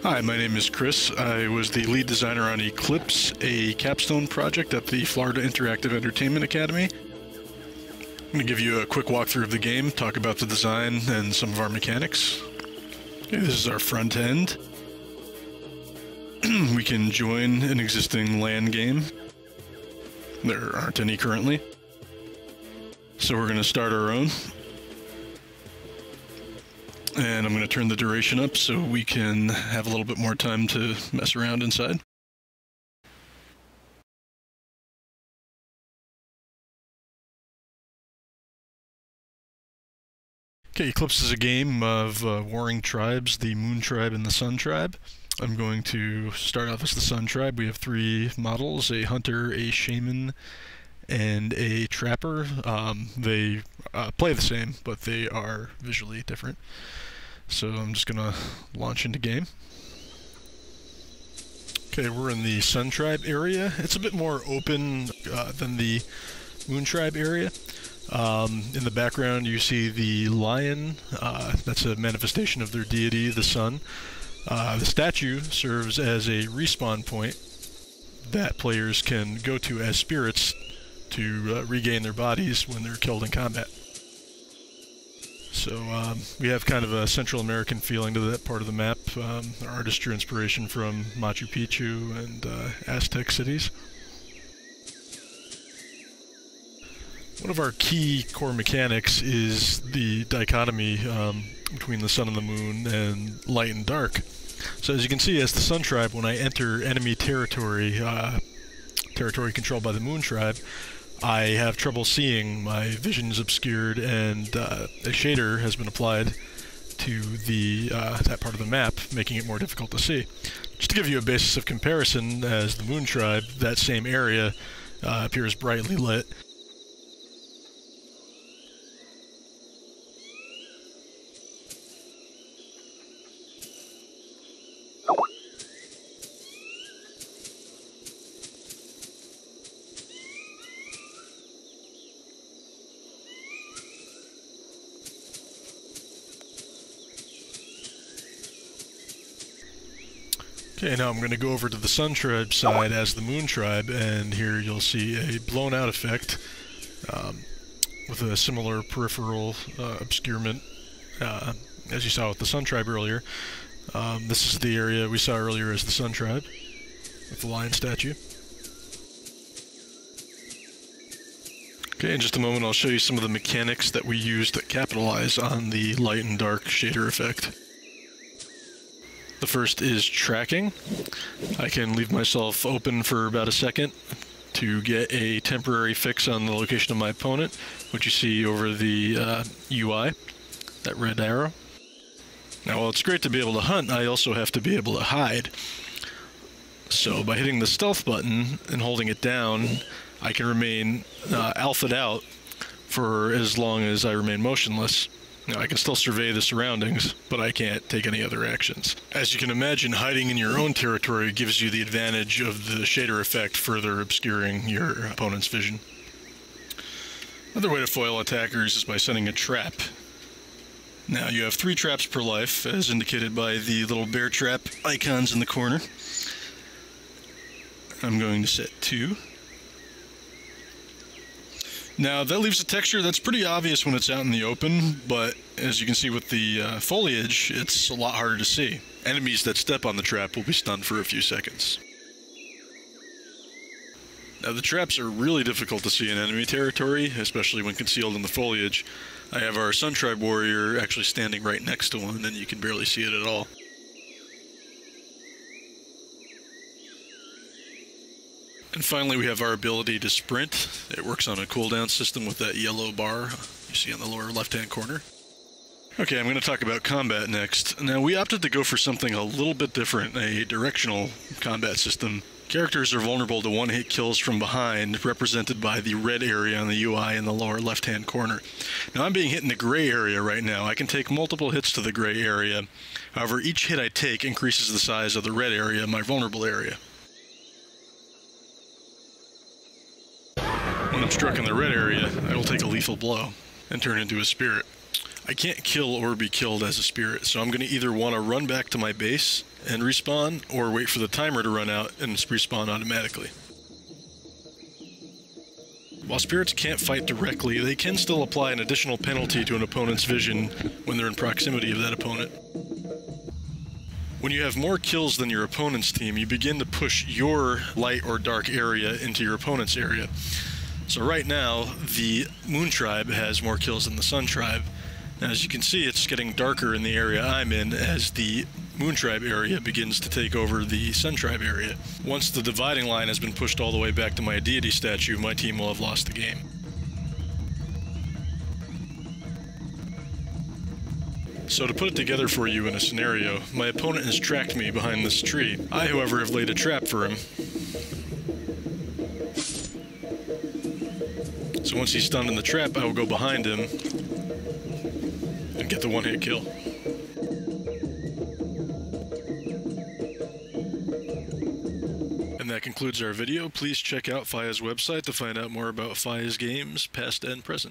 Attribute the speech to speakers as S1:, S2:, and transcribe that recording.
S1: Hi, my name is Chris. I was the lead designer on Eclipse, a capstone project at the Florida Interactive Entertainment Academy. I'm going to give you a quick walkthrough of the game, talk about the design and some of our mechanics. Okay, this is our front end. We can join an existing LAN game. There aren't any currently. So we're going to start our own. And I'm going to turn the duration up so we can have a little bit more time to mess around inside. Okay, Eclipse is a game of warring tribes, the Moon Tribe and the Sun Tribe. I'm going to start off as the Sun Tribe. We have three models, a hunter, a shaman, and a trapper. They play the same, but they are visually different. So I'm just going to launch into game. Okay, we're in the Sun Tribe area. It's a bit more open than the Moon Tribe area. In the background you see the lion. That's a manifestation of their deity, the sun. The statue serves as a respawn point that players can go to as spirits to regain their bodies when they're killed in combat. So we have kind of a Central American feeling to that part of the map. Our artists drew inspiration from Machu Picchu and Aztec cities. One of our key core mechanics is the dichotomy between the sun and the moon and light and dark. So as you can see, as the Sun Tribe, when I enter enemy territory, territory controlled by the Moon Tribe, I have trouble seeing, my vision is obscured, and a shader has been applied to the that part of the map, making it more difficult to see. Just to give you a basis of comparison, as the Moon Tribe, that same area appears brightly lit. Okay, now I'm going to go over to the Sun Tribe side as the Moon Tribe, and here you'll see a blown out effect with a similar peripheral obscurement as you saw with the Sun Tribe earlier. This is the area we saw earlier as the Sun Tribe with the lion statue. Okay, in just a moment I'll show you some of the mechanics that we used to capitalize on the light and dark shader effect. The first is tracking. I can leave myself open for about a second to get a temporary fix on the location of my opponent, which you see over the UI, that red arrow. Now, while it's great to be able to hunt, I also have to be able to hide. So by hitting the stealth button and holding it down, I can remain alpha'd out for as long as I remain motionless. Now, I can still survey the surroundings, but I can't take any other actions. As you can imagine, hiding in your own territory gives you the advantage of the shader effect further obscuring your opponent's vision. Another way to foil attackers is by setting a trap. Now, you have 3 traps per life, as indicated by the little bear trap icons in the corner. I'm going to set 2. Now, that leaves a texture that's pretty obvious when it's out in the open, but as you can see with the foliage, it's a lot harder to see. Enemies that step on the trap will be stunned for a few seconds. Now, the traps are really difficult to see in enemy territory, especially when concealed in the foliage. I have our Sun Tribe warrior actually standing right next to one, and you can barely see it at all. And finally, we have our ability to sprint. It works on a cooldown system with that yellow bar you see on the lower left-hand corner. Okay, I'm going to talk about combat next. Now, we opted to go for something a little bit different, a directional combat system. Characters are vulnerable to one-hit kills from behind, represented by the red area on the UI in the lower left-hand corner. Now, I'm being hit in the gray area right now. I can take multiple hits to the gray area. However, each hit I take increases the size of the red area, my vulnerable area. When I'm struck in the red area, I will take a lethal blow and turn into a spirit. I can't kill or be killed as a spirit, so I'm going to either want to run back to my base and respawn, or wait for the timer to run out and respawn automatically. While spirits can't fight directly, they can still apply an additional penalty to an opponent's vision when they're in proximity of that opponent. When you have more kills than your opponent's team, you begin to push your light or dark area into your opponent's area. So right now, the Moon Tribe has more kills than the Sun Tribe. Now, as you can see, it's getting darker in the area I'm in as the Moon Tribe area begins to take over the Sun Tribe area. Once the dividing line has been pushed all the way back to my deity statue, my team will have lost the game. So to put it together for you in a scenario, my opponent has tracked me behind this tree. I, however, have laid a trap for him. So once he's stunned in the trap, I will go behind him and get the one-hit kill. And that concludes our video. Please check out FIEA's website to find out more about FIEA's games, past and present.